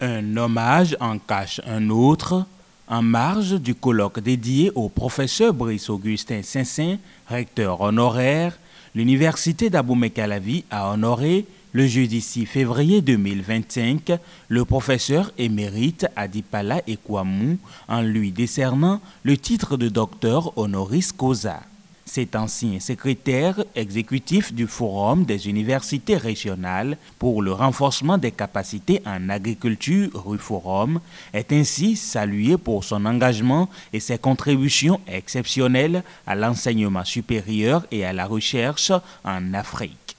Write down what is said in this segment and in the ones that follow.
Un hommage en cache un autre. En marge du colloque dédié au professeur Brice-Augustin Saint-Saëns, recteur honoraire, l'université d'Abomey-Calavi a honoré le jeudi 6 février 2025 le professeur émérite Adipala Ekwamou en lui décernant le titre de docteur honoris causa. Cet ancien secrétaire exécutif du Forum des universités régionales pour le renforcement des capacités en agriculture RUFORUM est ainsi salué pour son engagement et ses contributions exceptionnelles à l'enseignement supérieur et à la recherche en Afrique.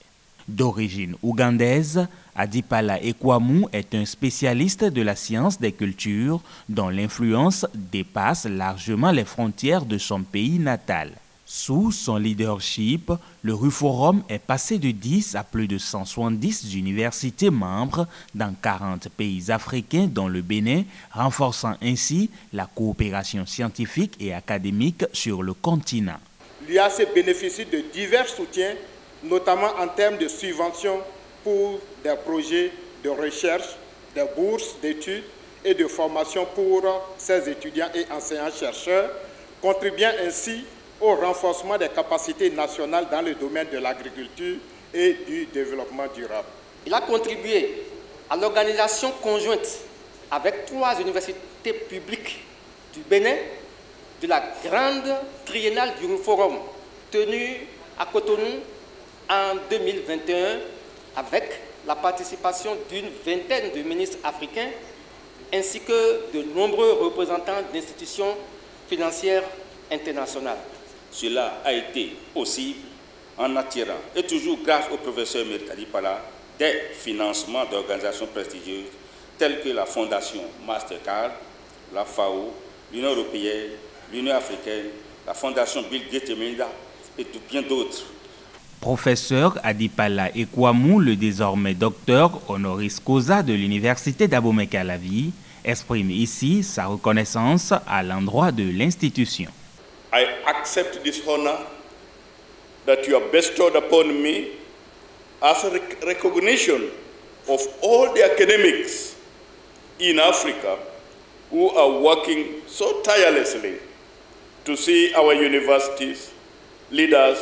D'origine ougandaise, Adipala Ekwamou est un spécialiste de la science des cultures dont l'influence dépasse largement les frontières de son pays natal. Sous son leadership, le RUFORUM est passé de 10 à plus de 170 universités membres dans 40 pays africains dont le Bénin, renforçant ainsi la coopération scientifique et académique sur le continent. L'UAC bénéficie de divers soutiens, notamment en termes de subventions pour des projets de recherche, des bourses d'études et de formation pour ses étudiants et enseignants-chercheurs, contribuant ainsi au renforcement des capacités nationales dans le domaine de l'agriculture et du développement durable. Il a contribué à l'organisation conjointe avec 3 universités publiques du Bénin de la grande triennale du RUFORUM tenue à Cotonou en 2021 avec la participation d'une vingtaine de ministres africains ainsi que de nombreux représentants d'institutions financières internationales. Cela a été possible en attirant, et toujours grâce au professeur émérite Adipala, des financements d'organisations prestigieuses telles que la Fondation Mastercard, la FAO, l'Union européenne, l'Union africaine, la Fondation Bill Gates et Melinda et bien d'autres. Professeur Adipala Ekwamou, le désormais docteur honoris causa de l'université d'Abomey-Calavi, exprime ici sa reconnaissance à l'endroit de l'institution. I accept this honor that you have bestowed upon me as a recognition of all the academics in Africa who are working so tirelessly to see our universities lead us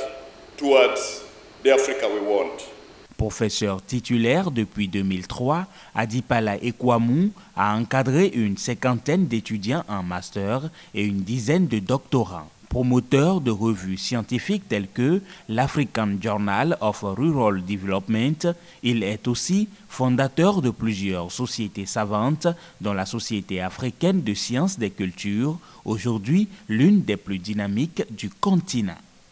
towards the Africa we want. Professeur titulaire depuis 2003, Adipala Ekwamou a encadré une 50aine d'étudiants en master et une dizaine de doctorants. Promoteur de revues scientifiques telles que l'African Journal of Rural Development, il est aussi fondateur de plusieurs sociétés savantes, dont la Société africaine de sciences des cultures, aujourd'hui l'une des plus dynamiques du continent.